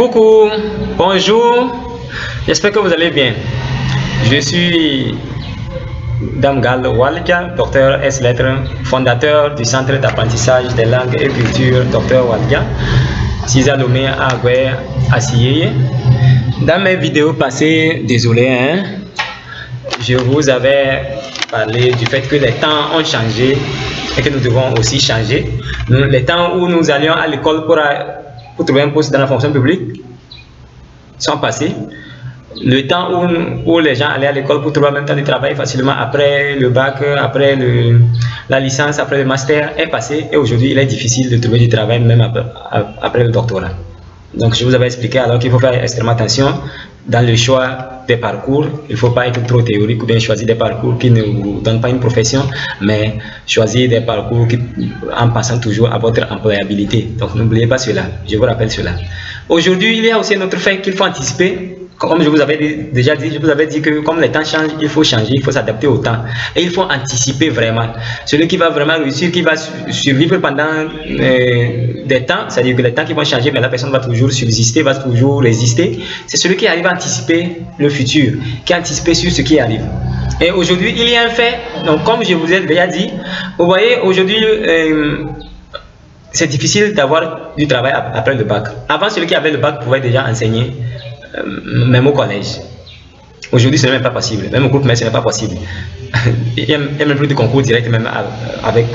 Coucou, bonjour, j'espère que vous allez bien. Je suis Damgal Waldia, docteur S. Lettres, fondateur du Centre d'apprentissage des langues et cultures Dr Waldia, Cisalomé Agwe Assiyeye. Dans mes vidéos passées, désolé, je vous avais parlé du fait que les temps ont changé et que nous devons aussi changer. Les temps où nous allions à l'école pour trouver un poste dans la fonction publique sont passés. Le temps où les gens allaient à l'école pour trouver en même temps du travail facilement après le bac, après la licence, après le master est passé, et aujourd'hui il est difficile de trouver du travail même après le doctorat. Donc je vous avais expliqué alors qu'il faut faire extrêmement attention dans le choix des parcours. Il ne faut pas être trop théorique ou bien choisir des parcours qui ne vous donnent pas une profession, mais choisir des parcours en pensant toujours à votre employabilité. Donc n'oubliez pas cela, je vous rappelle cela. Aujourd'hui, il y a aussi un autre fait qu'il faut anticiper. Comme je vous avais déjà dit, je vous avais dit que comme les temps changent, il faut changer, il faut s'adapter au temps. Et il faut anticiper vraiment. Celui qui va vraiment réussir, qui va survivre pendant des temps, c'est-à-dire que les temps qui vont changer, mais la personne va toujours subsister, va toujours résister, c'est celui qui arrive à anticiper le futur, qui anticipe sur ce qui arrive. Et aujourd'hui, il y a un fait, donc comme je vous ai déjà dit, vous voyez, aujourd'hui, c'est difficile d'avoir du travail après le bac. Avant, celui qui avait le bac pouvait déjà enseigner, même au collège. Aujourd'hui, ce n'est même pas possible. Même au groupe, mais ce n'est pas possible. Il n'y a même plus de concours direct, même avec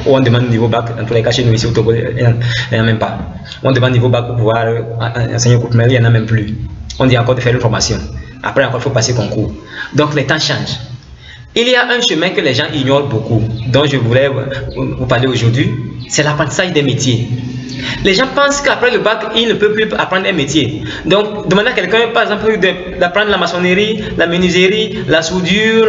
où on demande niveau bac. En tous les cas, chez nous ici au Togo, il n'y en a même pas. On demande niveau bac pour pouvoir enseigner au groupe, mais il n'y en a même plus. On dit encore de faire une formation. Après, encore, il faut passer concours. Donc, les temps changent. Il y a un chemin que les gens ignorent beaucoup, dont je voulais vous parler aujourd'hui, c'est l'apprentissage des métiers. Les gens pensent qu'après le bac, ils ne peuvent plus apprendre un métier. Donc, demander à quelqu'un, par exemple, d'apprendre la maçonnerie, la menuiserie, la soudure,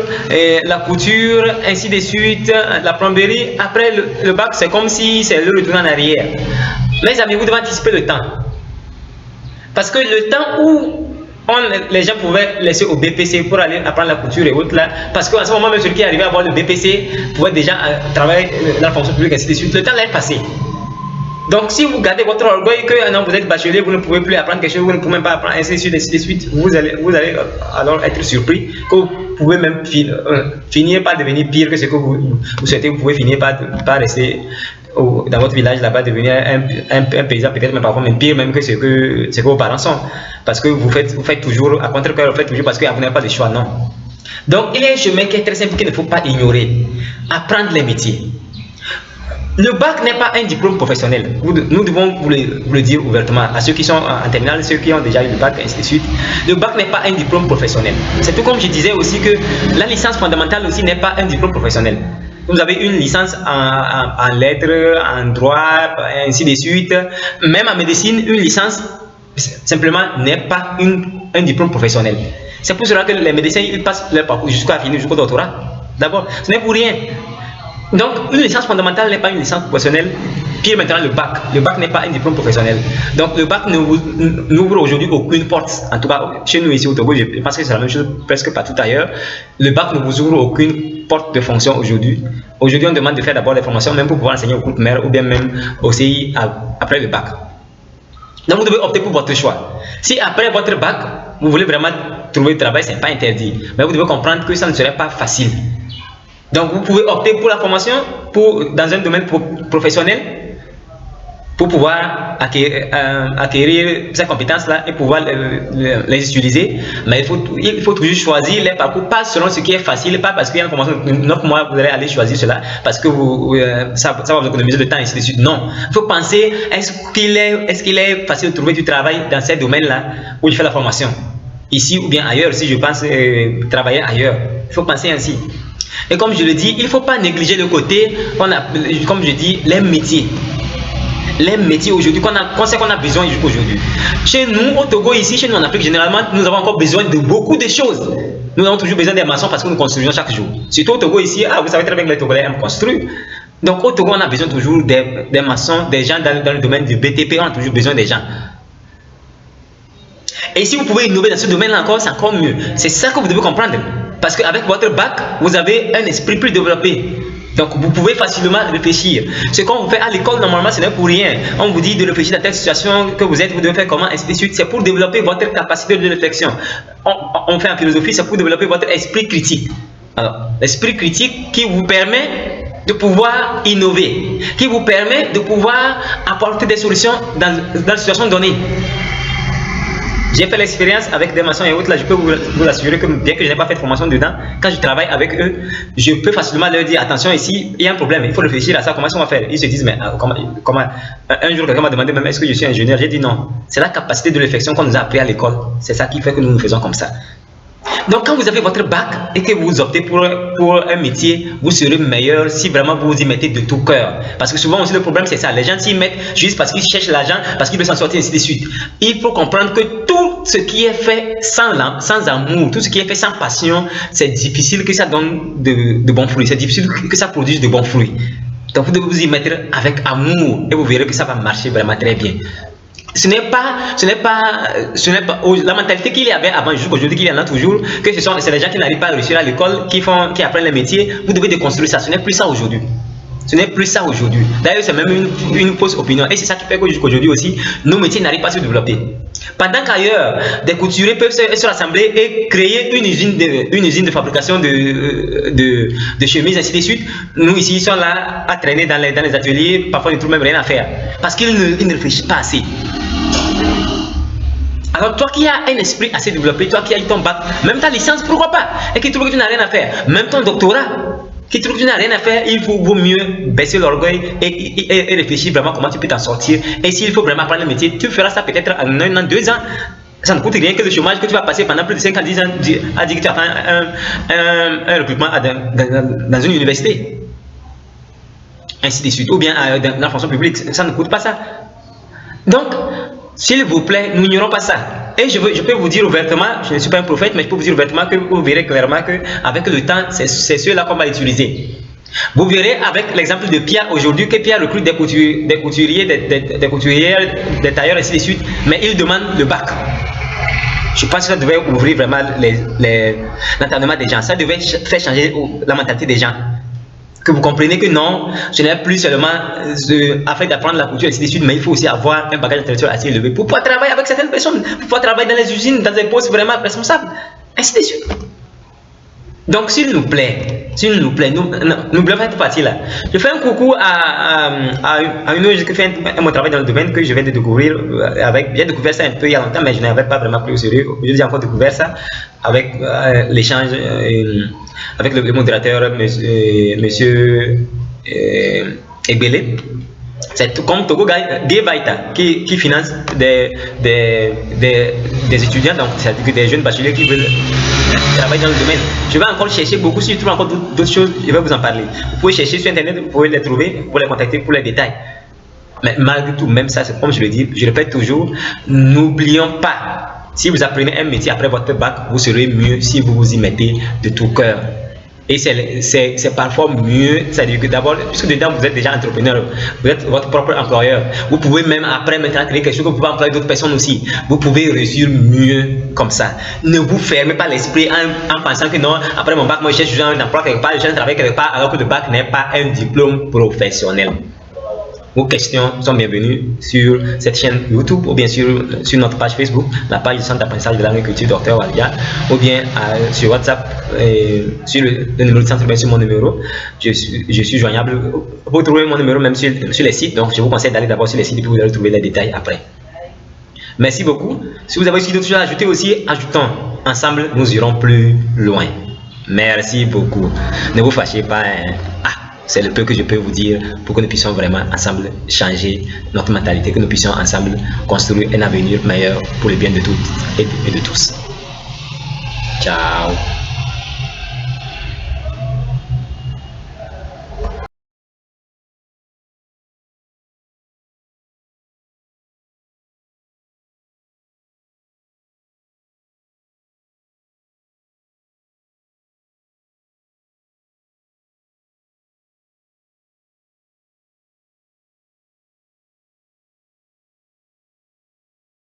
la couture, ainsi de suite, la plomberie. Après le bac, c'est comme si c'est le retour en arrière. Mes amis, vous devez anticiper le temps. Parce que le temps où les gens pouvaient laisser au BPC pour aller apprendre la couture et autres là, parce qu'à ce moment même celui qui arrivait à avoir le BPC pouvait déjà travailler dans la fonction publique, ainsi de suite. Le temps là est passé. Donc si vous gardez votre orgueil que non, vous êtes bachelier, vous ne pouvez plus apprendre quelque chose, vous ne pouvez même pas apprendre, ainsi de suite, vous allez alors être surpris que vous pouvez même finir par devenir pire que ce que vous souhaitez. Vous pouvez finir par rester dans votre village là-bas, devenir un paysan peut-être même parfois, mais pire même que ce que vos parents sont. Parce que vous faites toujours, à contre-cœur, vous faites toujours parce que vous n'avez pas le choix, non. Donc il y a un chemin qui est très simple qu'il ne faut pas ignorer. Apprendre les métiers. Le bac n'est pas un diplôme professionnel. Nous devons vous le dire ouvertement à ceux qui sont en terminale, ceux qui ont déjà eu le bac, ainsi de suite. Le bac n'est pas un diplôme professionnel. C'est tout comme je disais aussi que la licence fondamentale aussi n'est pas un diplôme professionnel. Vous avez une licence en lettres, en droit, ainsi de suite. Même en médecine, une licence simplement n'est pas un diplôme professionnel. C'est pour cela que les médecins ils passent leur parcours jusqu'à finir, jusqu'au doctorat. D'abord, ce n'est pour rien. Donc, une licence fondamentale n'est pas une licence professionnelle. Pire maintenant, le bac. Le bac n'est pas un diplôme professionnel. Donc, le bac n'ouvre aujourd'hui aucune porte. En tout cas, chez nous ici au Togo, je pense que c'est la même chose presque partout ailleurs. Le bac ne vous ouvre aucune porte de fonction aujourd'hui. Aujourd'hui, on demande de faire d'abord les formations, même pour pouvoir enseigner au groupe mère ou bien même au CI après le bac. Donc, vous devez opter pour votre choix. Si après votre bac, vous voulez vraiment trouver du travail, ce n'est pas interdit. Mais vous devez comprendre que ça ne serait pas facile. Donc, vous pouvez opter pour la formation dans un domaine professionnel pour pouvoir acquérir ces compétences-là et pouvoir les utiliser. Mais il faut toujours choisir les parcours, pas selon ce qui est facile, pas parce qu'il y a une formation de 9 mois, vous allez aller choisir cela parce que ça va vous économiser de temps, et ainsi de suite. Non. Il faut penser, est-ce qu'il est facile de trouver du travail dans ces domaines-là où je fais la formation? Ici ou bien ailleurs, si je pense travailler ailleurs. Il faut penser ainsi. Et comme je le dis, il ne faut pas négliger le côté, comme je dis, les métiers. Les métiers aujourd'hui, qu'on sait qu'on a besoin aujourd'hui. Chez nous, au Togo, ici, chez nous en Afrique, généralement, nous avons encore besoin de beaucoup de choses. Nous avons toujours besoin des maçons parce que nous construisons chaque jour. Surtout au Togo, ici, vous savez très bien que les Togolais aiment construire. Donc au Togo, on a besoin toujours des maçons, des gens dans le domaine du BTP, on a toujours besoin des gens. Et si vous pouvez innover dans ce domaine-là encore, c'est encore mieux. C'est ça que vous devez comprendre. Parce qu'avec votre bac, vous avez un esprit plus développé. Donc, vous pouvez facilement réfléchir. Ce qu'on vous fait à l'école, normalement, ce n'est pour rien. On vous dit de réfléchir dans telle situation que vous êtes, vous devez faire comment, ainsi de suite. C'est pour développer votre capacité de réflexion. On fait en philosophie, c'est pour développer votre esprit critique. Alors, l'esprit critique qui vous permet de pouvoir innover, qui vous permet de pouvoir apporter des solutions dans la situation donnée. J'ai fait l'expérience avec des maçons et autres, là je peux vous assurer que bien que je n'ai pas fait de formation dedans, quand je travaille avec eux, je peux facilement leur dire attention ici, il y a un problème, il faut réfléchir à ça, comment est-ce qu'on va faire? Ils se disent mais comment un jour quelqu'un m'a demandé même est-ce que je suis ingénieur? J'ai dit non, c'est la capacité de réflexion qu'on nous a appris à l'école, c'est ça qui fait que nous nous faisons comme ça. Donc quand vous avez votre bac et que vous optez pour un métier, vous serez meilleur si vraiment vous vous y mettez de tout cœur. Parce que souvent aussi le problème c'est ça, les gens s'y mettent juste parce qu'ils cherchent l'argent, parce qu'ils veulent s'en sortir ainsi de suite. Il faut comprendre que tout ce qui est fait sans amour, tout ce qui est fait sans passion, c'est difficile que ça donne de bons fruits, c'est difficile que ça produise de bons fruits. Donc vous devez vous y mettre avec amour et vous verrez que ça va marcher vraiment très bien. Ce n'est pas la mentalité qu'il y avait avant jusqu'aujourd'hui qu'il y en a toujours, que c'est les gens qui n'arrivent pas à réussir à l'école, qui apprennent les métiers. Vous devez déconstruire ça. Ce n'est plus ça aujourd'hui. Ce n'est plus ça aujourd'hui. D'ailleurs, c'est même une fausse opinion. Et c'est ça qui fait que jusqu'aujourd'hui aussi, nos métiers n'arrivent pas à se développer. Pendant qu'ailleurs, des couturiers peuvent se rassembler et créer une usine de fabrication de chemises, ainsi de suite. Nous ici, ils sont là à traîner dans les ateliers. Parfois, ils ne trouvent même rien à faire. Parce qu'ils ne réfléchissent pas assez. Alors toi qui as un esprit assez développé, toi qui as eu ton bac, même ta licence, pourquoi pas? Et qui trouve que tu n'as rien à faire, même ton doctorat, qui trouve que tu n'as rien à faire, il vaut mieux baisser l'orgueil et réfléchir vraiment comment tu peux t'en sortir. Et s'il faut vraiment apprendre le métier, tu feras ça peut-être en 1 an, 2 ans. Ça ne coûte rien que le chômage que tu vas passer pendant plus de 5 ans, 10 ans, à dire que tu attends un recrutement dans une université. Ainsi de suite. Ou bien dans la fonction publique, ça ne coûte pas ça. Donc, s'il vous plaît, nous n'ignorons pas ça. Et je peux vous dire ouvertement, je ne suis pas un prophète, mais je peux vous dire ouvertement que vous verrez clairement qu'avec le temps, c'est ceux-là qu'on va utiliser. Vous verrez avec l'exemple de Pierre aujourd'hui que Pierre recrute des couturiers, des couturières, des tailleurs, ainsi de suite, mais il demande le bac. Je pense que ça devait ouvrir vraiment l'entendement des gens. Ça devait faire changer la mentalité des gens. Que vous comprenez que non, ce n'est plus seulement afin d'apprendre la couture, ainsi de suite, mais il faut aussi avoir un bagage intellectuel assez élevé pour pouvoir travailler avec certaines personnes, pour pouvoir travailler dans les usines, dans des postes vraiment responsables, ainsi de suite. Donc, s'il nous plaît, n'oublions pas cette partie-là. Je fais un coucou à une ONG qui fait mon travail dans le domaine que je viens de découvrir. J'ai découvert ça un peu il y a longtemps, mais je n'avais pas vraiment pris au sérieux. J'ai encore découvert ça avec l'échange avec le modérateur, monsieur Egbele. C'est comme Togo Gebaita qui finance des étudiants, donc c'est-à-dire des jeunes bacheliers qui veulent travailler dans le domaine. Je vais encore chercher beaucoup, si je trouve encore d'autres choses, je vais vous en parler. Vous pouvez chercher sur internet, vous pouvez les trouver, vous pouvez les contacter pour les détails. Mais malgré tout, même ça, c'est comme je le dis, je répète toujours, n'oublions pas, si vous apprenez un métier après votre bac, vous serez mieux si vous vous y mettez de tout cœur. Et c'est parfois mieux, c'est-à-dire que d'abord, puisque dedans vous êtes déjà entrepreneur, vous êtes votre propre employeur, vous pouvez même après maintenant créer quelque chose que vous pouvez employer d'autres personnes aussi. Vous pouvez réussir mieux comme ça. Ne vous fermez pas l'esprit en pensant que non, après mon bac, moi je cherche un emploi quelque part, je cherche un travail quelque part, alors que le bac n'est pas un diplôme professionnel. Vos questions sont bienvenues sur cette chaîne YouTube ou bien sur notre page Facebook, la page du centre d'apprentissage de l'agriculture Dr Waldia, ou bien sur WhatsApp, sur le numéro du centre, bien sur mon numéro. Je suis joignable. Vous trouvez mon numéro même sur les sites, donc je vous conseille d'aller d'abord sur les sites et puis vous allez trouver les détails après. Merci beaucoup. Si vous avez aussi d'autres choses à ajouter aussi, ajoutons. Ensemble, nous irons plus loin. Merci beaucoup. Ne vous fâchez pas. C'est le peu que je peux vous dire pour que nous puissions vraiment ensemble changer notre mentalité, que nous puissions ensemble construire un avenir meilleur pour le bien de toutes et de tous. Ciao.